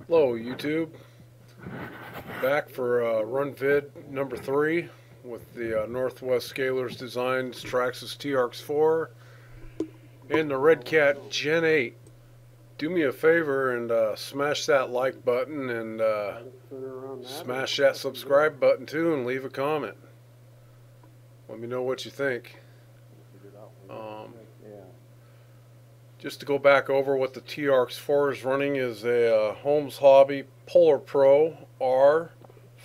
Hello YouTube, back for run vid number 3 with the Northwest Scalers Designs Traxxas Trx4 and the Redcat Gen 8. Do me a favor and smash that like button and smash that subscribe button too, and leave a comment. Let me know what you think. Just to go back over what the Trx4 is running is a Holmes Hobby Polar Pro R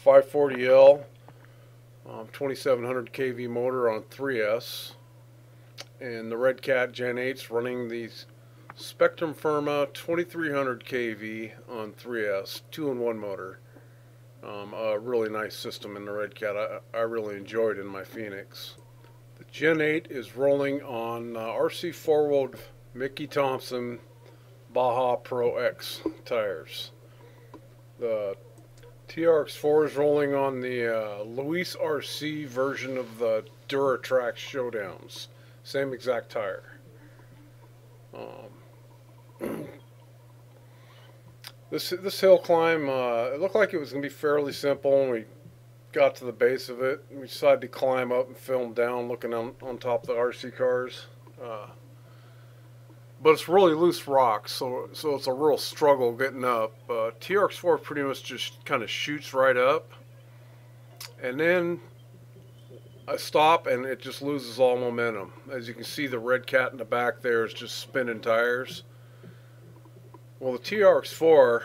540L 2700 kV motor on 3S, and the Redcat Gen 8's running the Spektrum Firma 2300 kV on 3S 2-in-1 motor. A really nice system in the Redcat. I really enjoyed in my Phoenix. The Gen 8 is rolling on RC 4-wheel Mickey Thompson Baja Pro X tires. The Trx4 is rolling on the Louise RC version of the Duratrax Showdowns. Same exact tire. This hill climb, it looked like it was going to be fairly simple when we got to the base of it. We decided to climb up and film down looking on top of the RC cars. But it's really loose rock, so it's a real struggle getting up. Trx4 pretty much just kind of shoots right up, and then I stop and it just loses all momentum. As you can see, the Redcat in the back there is just spinning tires. Well, the Trx4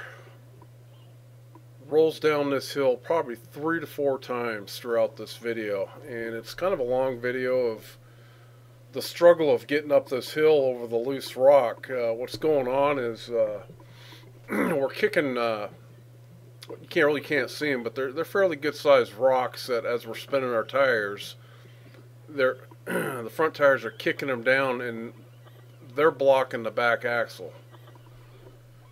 rolls down this hill probably 3 to 4 times throughout this video, and it's kind of a long video of the struggle of getting up this hill over the loose rock. What's going on is we're kicking, you can't see them, but they're fairly good sized rocks that, as we're spinning our tires, the front tires are kicking them down and they're blocking the back axle.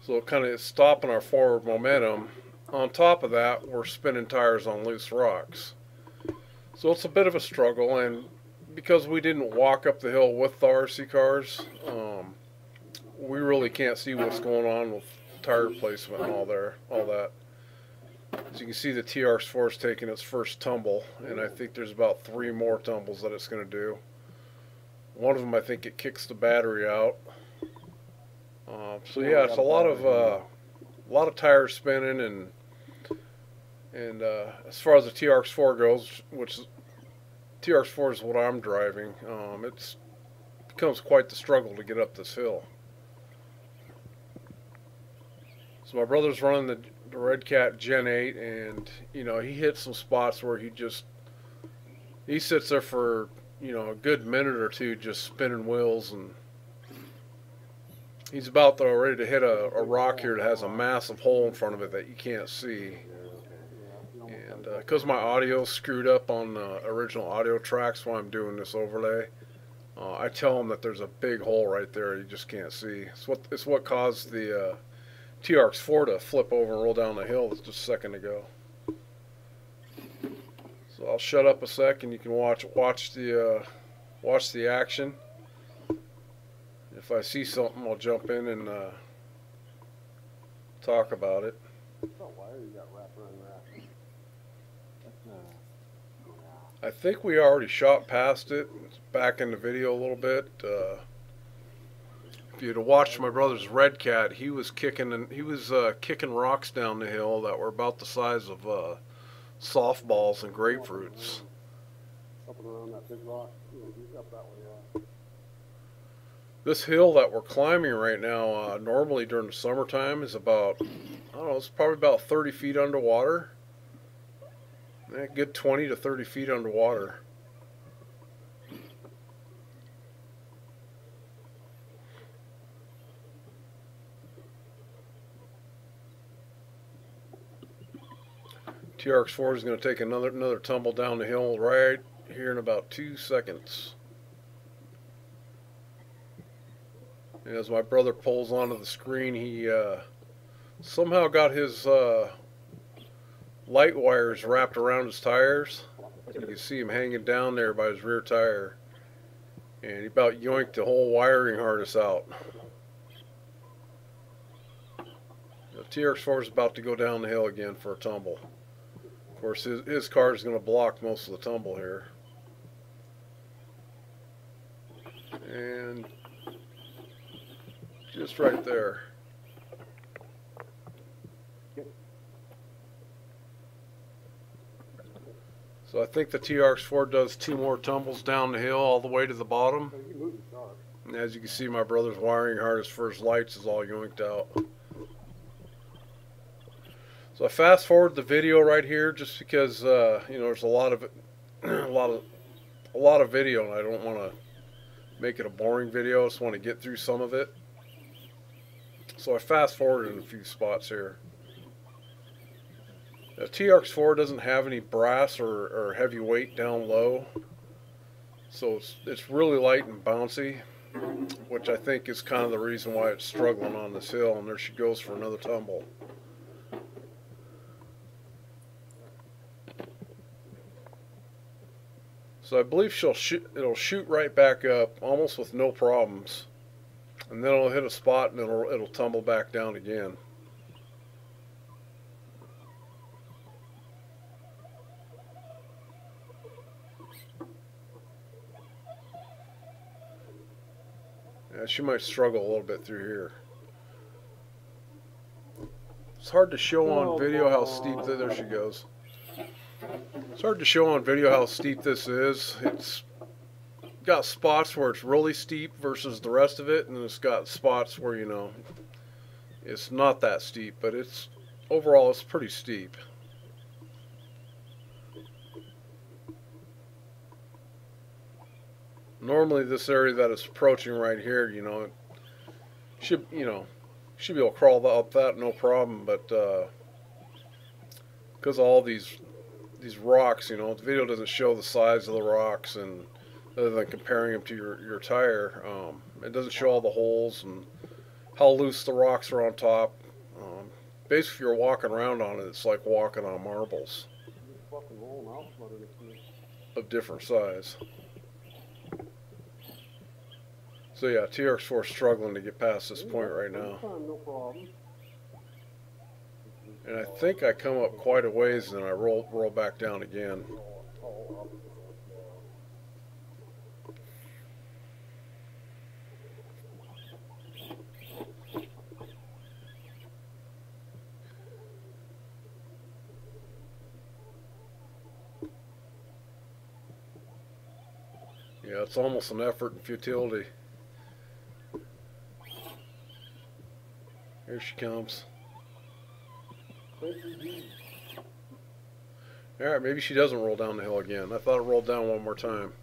So it kind of is stopping our forward momentum. On top of that, we're spinning tires on loose rocks. So it's a bit of a struggle, and because we didn't walk up the hill with the RC cars, we really can't see what's going on with tire placement and all that. As you can see, the Trx4 is taking its first tumble, and I think there's about 3 more tumbles that it's going to do. One of them, I think it kicks the battery out. So yeah, it's a lot of tires spinning, and as far as the Trx4 goes, which Trx4 is what I'm driving, it becomes quite the struggle to get up this hill. So my brother's running the Redcat Gen 8, and he hits some spots where he sits there for a good minute or two just spinning wheels, and he's about ready to hit a rock here that has a massive hole in front of it that you can't see. And because my audio's screwed up on the original audio tracks while I'm doing this overlay, I tell him that there's a big hole right there you just can't see. It's what caused the Trx4 to flip over and roll down the hill just a second ago. So I'll shut up a sec and you can watch the action. If I see something, I'll jump in and talk about it. I think we already shot past it. It's back in the video a little bit. If you'd have watched my brother's Redcat, he was kicking rocks down the hill that were about the size of softballs and grapefruits. This hill that we're climbing right now, normally during the summertime, is about, I don't know, it's probably about 30 feet underwater. A good 20 to 30 feet underwater. Trx4 is going to take another tumble down the hill right here in about 2 seconds. And as my brother pulls onto the screen, he somehow got his light wires wrapped around his tires. You can see him hanging down there by his rear tire, and he about yoinked the whole wiring harness out. The TRX4 is about to go down the hill again for a tumble. Of course, his car is going to block most of the tumble here. And just right there. So I think the TRX4 does 2 more tumbles down the hill all the way to the bottom. And as you can see, my brother's wiring harness for his lights is all yoinked out. So I fast forward the video right here just because you know, there's a lot of video, and I don't want to make it a boring video. I just want to get through some of it. So I fast forwarded in a few spots here. The TRX4 doesn't have any brass or heavy weight down low, so it's really light and bouncy, which I think is kind of the reason why it's struggling on this hill. And there she goes for another tumble. So I believe it'll shoot right back up almost with no problems, and then it'll hit a spot and it'll tumble back down again. Yeah, she might struggle a little bit through here. It's hard to show on video how steep there she goes. It's hard to show on video how steep this is. It's got spots where it's really steep versus the rest of it, and it's got spots where, you know, it's not that steep, but it's overall it's pretty steep. Normally this area that it's approaching right here, you know, should be able to crawl up that no problem, but because all these rocks, you know, the video doesn't show the size of the rocks, and other than comparing them to your tire, it doesn't show all the holes and how loose the rocks are on top. Basically, if you're walking around on it, it's like walking on marbles of different size. So yeah, TRX4 is struggling to get past this point right now. And I think I come up quite a ways and then I roll back down again. Yeah, it's almost an effort and futility. Here she comes. Alright, maybe she doesn't roll down the hill again. I thought it rolled down one more time.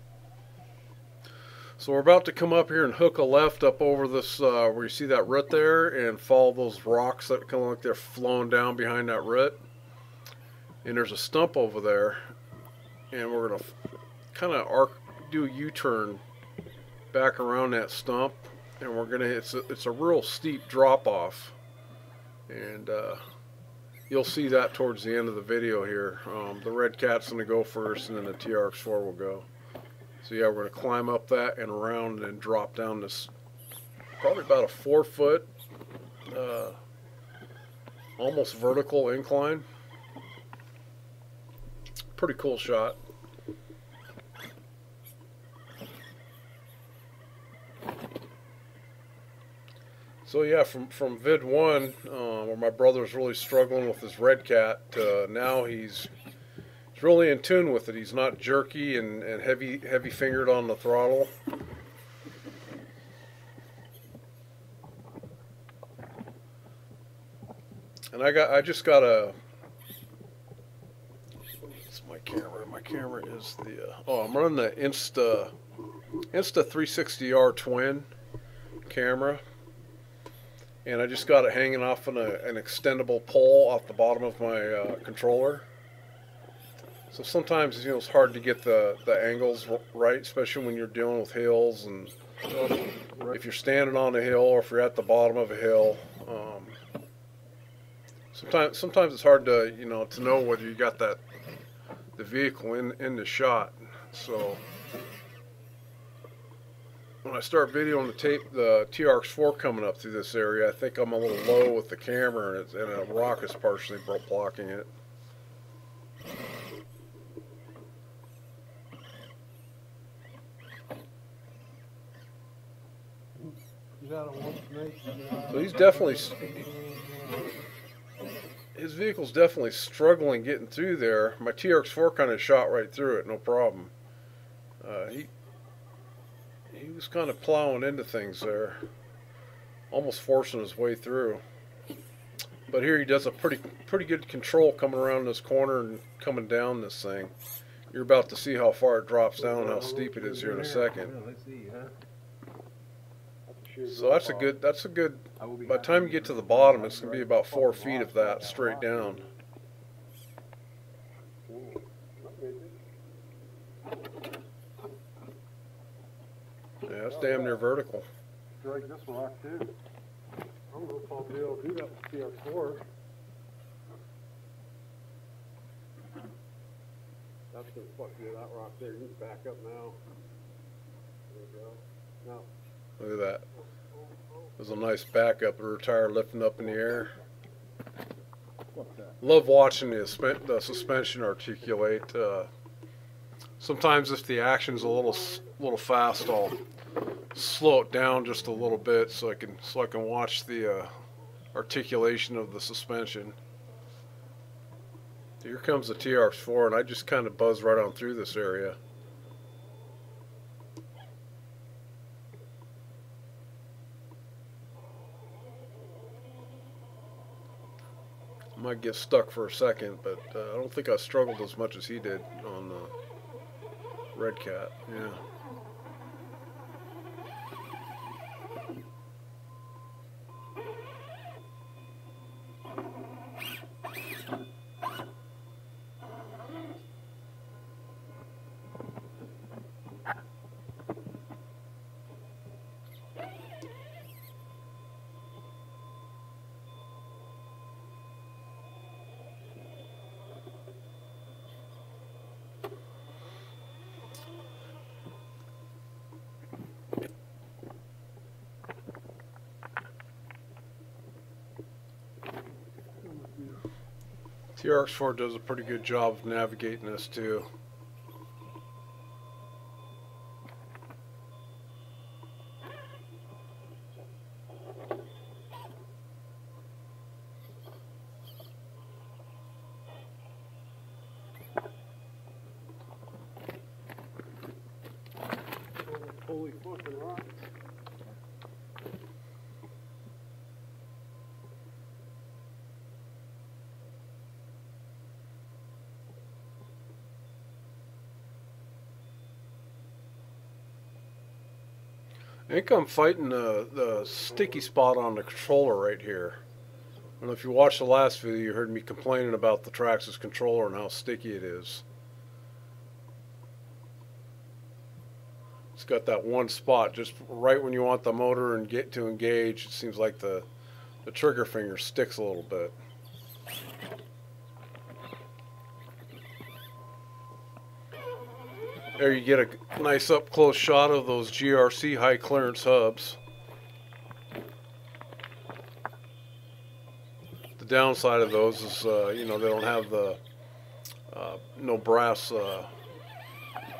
So we're about to come up here and hook a left up over this, where you see that root there, and follow those rocks that come like they're flowing down behind that root. And there's a stump over there, and we're going to kind of do a U-turn back around that stump, and we're going to, it's a real steep drop off, and you'll see that towards the end of the video here. The Redcat's going to go first, and then the TRX4 will go. So yeah, we're going to climb up that and around and then drop down this probably about a 4-foot almost vertical incline. Pretty cool shot. So yeah, from vid 1, where my brother's really struggling with his Redcat, to now he's really in tune with it. He's not jerky and heavy fingered on the throttle. And I just got a, it's my camera. My camera is the I'm running the Insta 360R twin camera. And I just got it hanging off on an extendable pole off the bottom of my controller. So sometimes, you know, it's hard to get the angles right, especially when you're dealing with hills, and if you're standing on a hill or if you're at the bottom of a hill. Sometimes it's hard to, you know, to know whether you got the vehicle in the shot. So when I start videoing the Trx4 coming up through this area, I think I'm a little low with the camera, and a rock is partially blocking it. So he's definitely, his vehicle's definitely struggling getting through there. My Trx4 kind of shot right through it, no problem. He was kind of plowing into things there, almost forcing his way through. But here he does a pretty good control coming around this corner and coming down this thing. You're about to see how far it drops down and how steep it is here in a second. So that's a good, by the time you get to the bottom, it's going to be about 4 feet of that straight down. Yeah, it's damn near vertical. Drag this rock too. I don't know if I'll be able to do that with Trx4. That's going to fuck you, that rock there. You can back up now. There you go. Now. Look at that. There's a nice backup of her tire lifting up in the air. Love watching the suspension articulate. Sometimes if the action's a little fast, I'll slow it down just a little bit so I can watch the articulation of the suspension. Here comes the Trx4, and I just kind of buzz right on through this area. I might get stuck for a second, but I don't think I struggled as much as he did on the Redcat. Yeah. Trx4 does a pretty good job of navigating this too. Holy fucking rock. I think I'm fighting the sticky spot on the controller right here. I don't know if you watched the last video, you heard me complaining about the Traxxas controller and how sticky it is. It's got that one spot just right when you want the motor and get to engage. It seems like the trigger finger sticks a little bit. There you get a nice up close shot of those GRC high clearance hubs. The downside of those is, you know, they don't have the no brass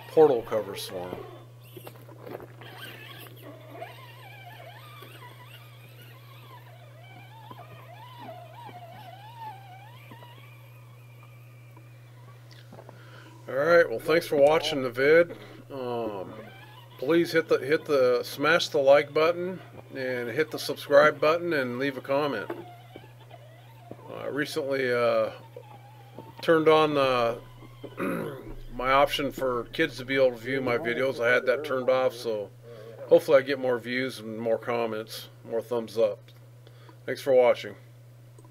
portal covers for them. Alright, well, thanks for watching the vid. Please smash the like button and hit the subscribe button and leave a comment. I recently turned on my option for kids to be able to view my videos. I had that turned off, so hopefully I get more views and more comments, more thumbs up. Thanks for watching.